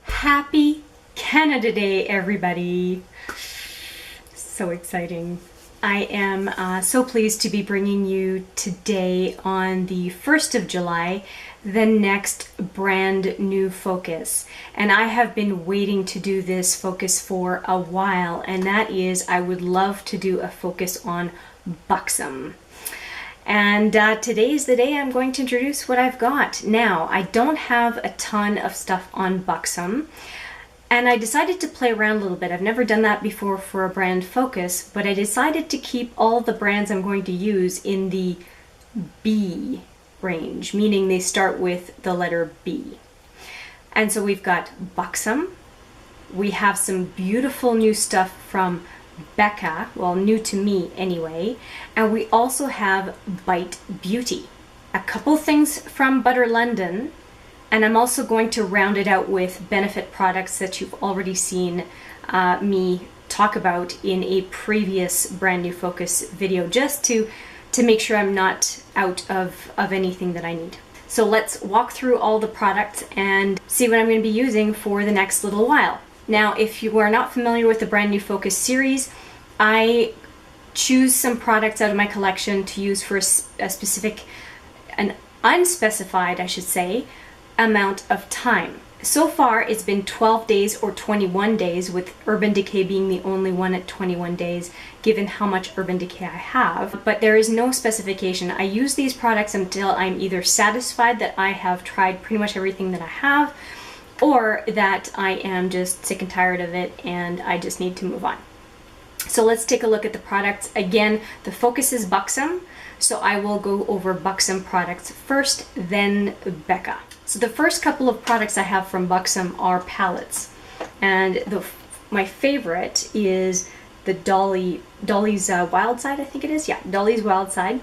Happy Canada Day, everybody! So exciting. I am so pleased to be bringing you today on the 1st of July, the next brand new focus. And I have been waiting to do this focus for a while, and that is I would love to do a focus on Buxom. And today is the day I'm going to introduce what I've got. Now, I don't have a ton of stuff on Buxom, and I decided to play around a little bit. I've never done that before for a brand focus, but I decided to keep all the brands I'm going to use in the B range, meaning they start with the letter B. And so we've got Buxom. We have some beautiful new stuff from Becca, well, new to me anyway, and we also have Bite Beauty. A couple things from Butter London, and I'm also going to round it out with Benefit products that you've already seen me talk about in a previous brand new focus video, just to make sure I'm not out of anything that I need. So let's walk through all the products and see what I'm going to be using for the next little while. Now, if you are not familiar with the brand new focus series, I choose some products out of my collection to use for a specific, an unspecified, I should say, amount of time. So far, it's been 12 days or 21 days, with Urban Decay being the only one at 21 days, given how much Urban Decay I have. But there is no specification. I use these products until I'm either satisfied that I have tried pretty much everything that I have, or that I am just sick and tired of it and I just need to move on. So let's take a look at the products. Again, the focus is Buxom, so I will go over Buxom products first, then Becca. So the first couple of products I have from Buxom are palettes, and my favorite is the Dolly's Wild Side, I think it is. Yeah, Dolly's Wild Side.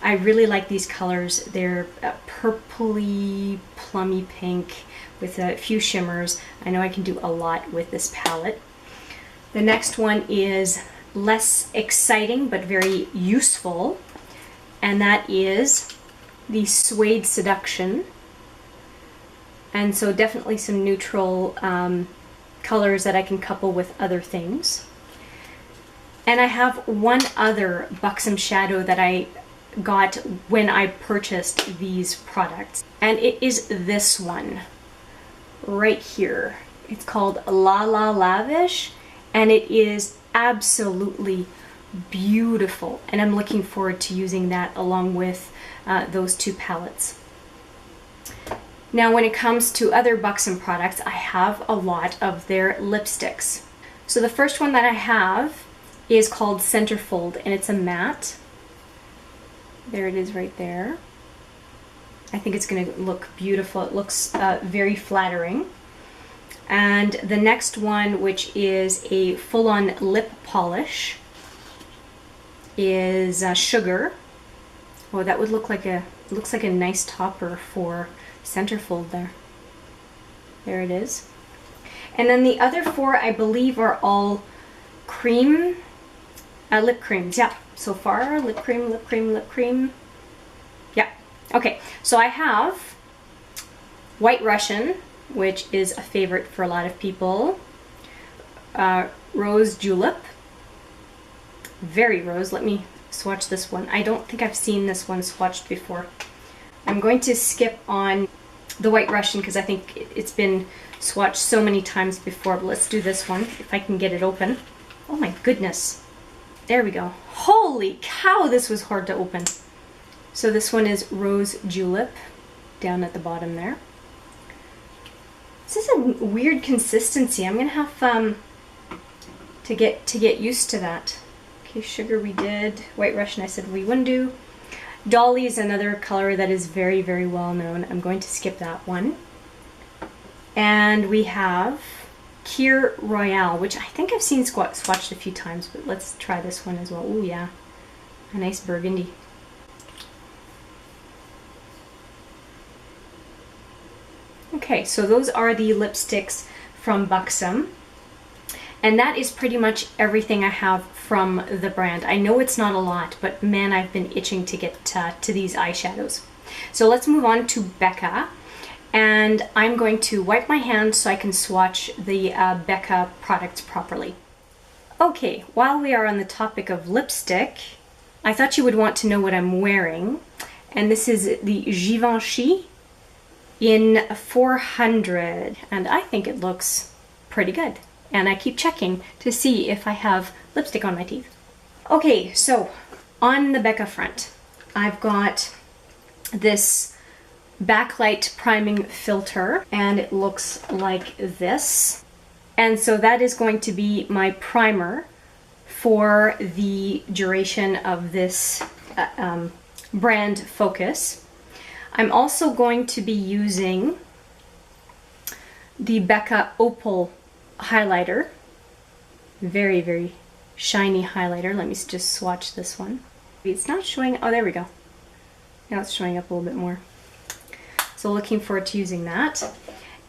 I really like these colors. They're purpley, plummy pink with a few shimmers. I know I can do a lot with this palette. The next one is less exciting but very useful, and that is the Suede Seduction. And so definitely some neutral colors that I can couple with other things. And I have one other Buxom shadow that I got when I purchased these products, and it is this one right here. It's called La La Lavish, and it is absolutely beautiful, and I'm looking forward to using that along with those two palettes. Now, when it comes to other Buxom products, I have a lot of their lipsticks. So the first one that I have is called Centerfold, and it's a matte. There it is right there. I think it's going to look beautiful. It looks very flattering. And the next one, which is a full-on lip polish, is Sugar. Oh, that would look like looks like a nice topper for Centerfold there. There it is. And then the other four, I believe, are all cream, lip creams. Yeah, so far, lip cream, lip cream, lip cream. Yeah, okay. So I have White Russian, which is a favorite for a lot of people. Rose Julep. Very rose. Let me swatch this one. I don't think I've seen this one swatched before. I'm going to skip on the White Russian because I think it's been swatched so many times before, but let's do this one if I can get it open. Oh my goodness. There we go. Holy cow, this was hard to open. So this one is Rose Julep down at the bottom there. This is a weird consistency. I'm gonna have to get used to that. Okay, Sugar we did. White Russian I said we wouldn't do. Dolly is another color that is very, very well known. I'm going to skip that one. And we have Kir Royale, which I think I've seen swatched a few times, but let's try this one as well. Oh yeah, a nice burgundy. Okay, so those are the lipsticks from Buxom. And that is pretty much everything I have from the brand. I know it's not a lot, but man, I've been itching to get to these eyeshadows. So let's move on to Becca. And I'm going to wipe my hands so I can swatch the Becca products properly. Okay, while we are on the topic of lipstick, I thought you would want to know what I'm wearing. And this is the Givenchy in 400. And I think it looks pretty good. And I keep checking to see if I have lipstick on my teeth. Okay, so on the Becca front, I've got this Backlight priming filter, and it looks like this. And so that is going to be my primer for the duration of this brand focus. I'm also going to be using the Becca Opal highlighter. Very, very shiny highlighter. Let me just swatch this one. It's not showing, oh, there we go. Now it's showing up a little bit more. So looking forward to using that.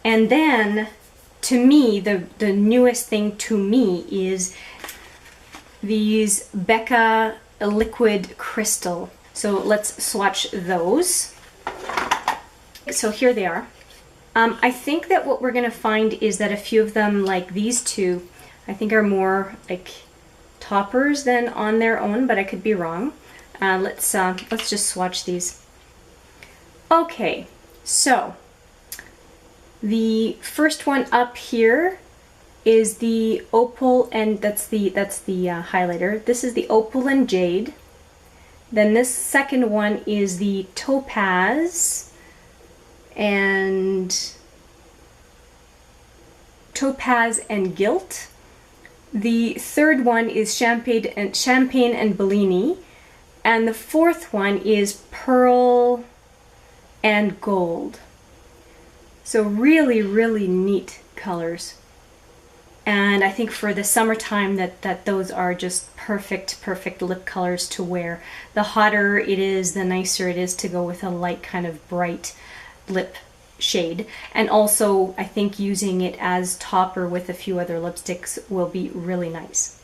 And then, to me, the newest thing to me is these Becca Liquid Crystal. So let's swatch those. So here they are. I think that what we're gonna find is that a few of them, like these two, I think are more like toppers than on their own, but I could be wrong. Let's just swatch these. Okay, so the first one up here is the Opal, and that's the highlighter. This is the Opal and Jade. Then this second one is the Topaz and Gilt. The third one is Champagne and Bellini, and the fourth one is Pearl and Gold. So really, really neat colors. And I think for the summertime that those are just perfect lip colors to wear. The hotter it is, the nicer it is to go with a light kind of bright lip shade. And also I think using it as topper with a few other lipsticks will be really nice.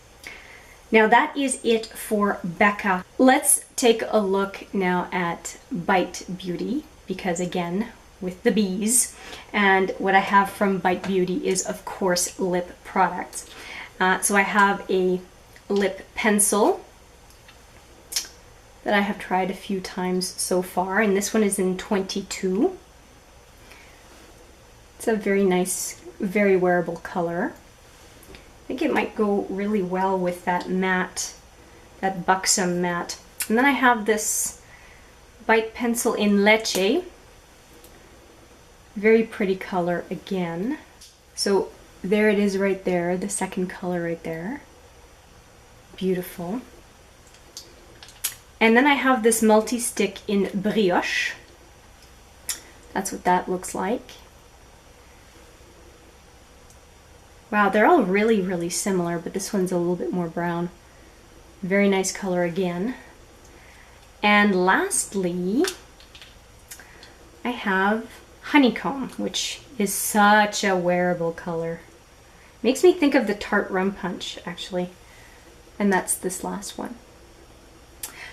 Now that is it for Becca. Let's take a look now at Bite Beauty, because again, with the bees, and what I have from Bite Beauty is of course lip products. So I have a lip pencil that I have tried a few times so far, and this one is in 22. It's a very nice, very wearable color. I think it might go really well with that matte, that Buxom matte. And then I have this Bite pencil in Leche. Very pretty color again. So there it is right there, the second color right there. Beautiful. And then I have this multi-stick in Brioche. That's what that looks like. Wow, they're all really, really similar, but this one's a little bit more brown. Very nice color again. And lastly, I have Honeycomb, which is such a wearable color. Makes me think of the Tarte Rum Punch, actually. And that's this last one.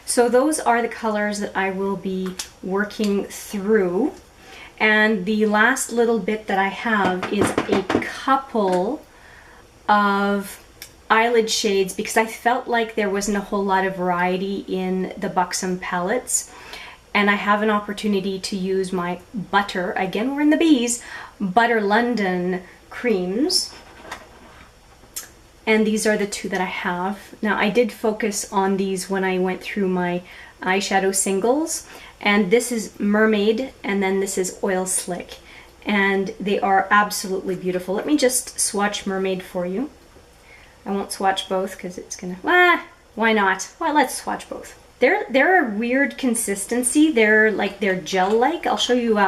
So those are the colors that I will be working through. And the last little bit that I have is a couple of eyelid shades, because I felt like there wasn't a whole lot of variety in the Buxom palettes. And I have an opportunity to use my Butter, again we're in the bees, Butter London creams. And these are the two that I have. Now I did focus on these when I went through my eyeshadow singles. And this is Mermaid, and then this is Oil Slick. And they are absolutely beautiful. Let me just swatch Mermaid for you. I won't swatch both because it's gonna, why not? Well, let's swatch both. They're a weird consistency. They're gel-like. I'll show you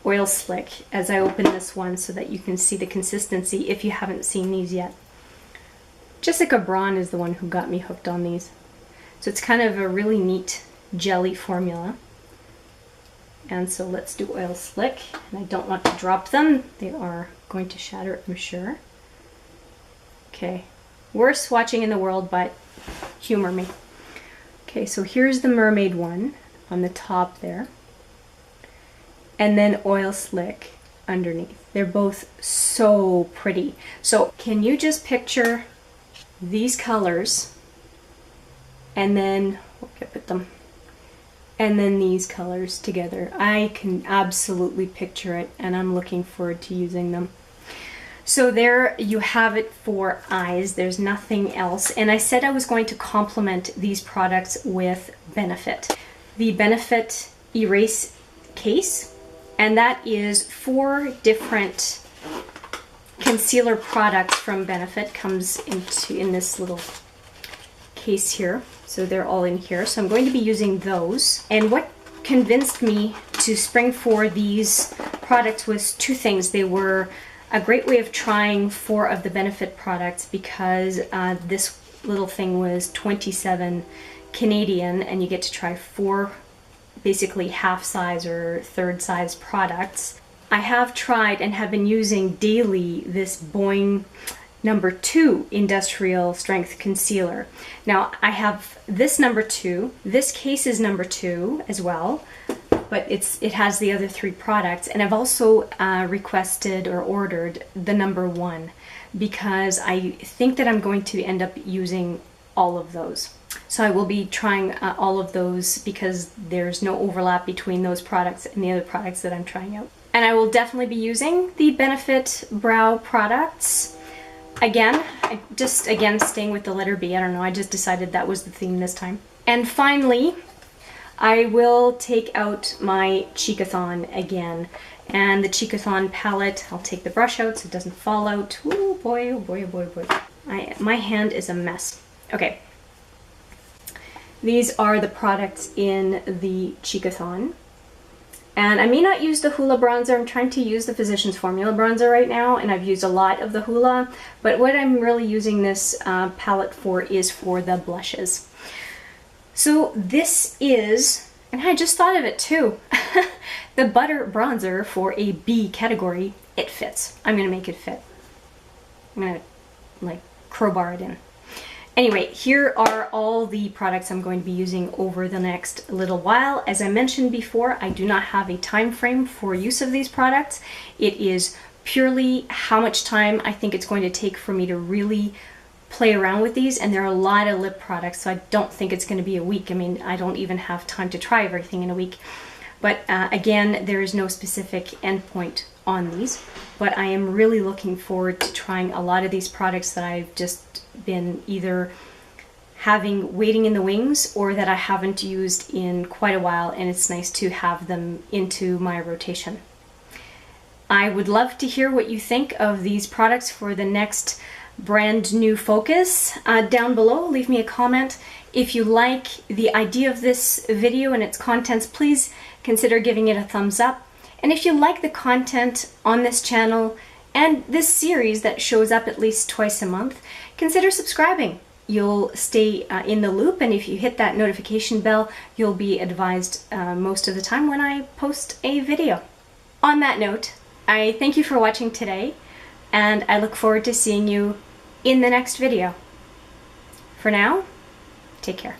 Oil Slick as I open this one so that you can see the consistency if you haven't seen these yet. Jessica Braun is the one who got me hooked on these. So it's kind of a really neat jelly formula. And so let's do Oil Slick. And I don't want to drop them. They are going to shatter, I'm sure. Okay, worst watching in the world, but humor me. Okay, so here's the mermaid one on the top there. And then Oil Slick underneath. They're both so pretty. So can you just picture these colors and then, put them, and then these colors together? I can absolutely picture it, and I'm looking forward to using them. So there you have it for eyes. There's nothing else. And I said I was going to complement these products with Benefit. The Benefit Erase Case, and that is 4 different concealer products from Benefit. Comes in this little case here. So they're all in here. So I'm going to be using those. And what convinced me to spring for these products was 2 things. They were a great way of trying 4 of the Benefit products because this little thing was 27 Canadian, and you get to try 4 basically half size or third size products. I have tried and have been using daily this Boeing number 2 industrial strength concealer. Now I have this number 2, this case is number 2 as well, but it has the other 3 products, and I've also requested or ordered the number 1 because I think that I'm going to end up using all of those. So I will be trying all of those because there's no overlap between those products and the other products that I'm trying out. And I will definitely be using the Benefit brow products. Again, staying with the letter B. I don't know, I just decided that was the theme this time. And finally, I will take out my Cheekathon again. And the Cheekathon palette, I'll take the brush out so it doesn't fall out. Oh boy, oh boy, oh boy, oh boy. My hand is a mess. Okay. These are the products in the Cheekathon. And I may not use the Hoola bronzer. I'm trying to use the Physicians Formula bronzer right now, and I've used a lot of the Hoola. But what I'm really using this palette for is for the blushes. So this is, and I just thought of it too, the Butter Bronzer for a B category. It fits. I'm going to make it fit. I'm going to like crowbar it in. Anyway, here are all the products I'm going to be using over the next little while. As I mentioned before, I do not have a time frame for use of these products. It is purely how much time I think it's going to take for me to really play around with these, and there are a lot of lip products, so I don't think it's going to be a week. I mean, I don't even have time to try everything in a week. But again, there is no specific endpoint on these, but I am really looking forward to trying a lot of these products that I've just been either having waiting in the wings or that I haven't used in quite a while, and it's nice to have them into my rotation. I would love to hear what you think of these products for the next brand new focus. Down below, leave me a comment. If you like the idea of this video and its contents, please consider giving it a thumbs up. And if you like the content on this channel and this series that shows up at least twice a month, consider subscribing. You'll stay in the loop, and if you hit that notification bell, you'll be advised most of the time when I post a video. On that note, I thank you for watching today, and I look forward to seeing you in the next video. For now, take care.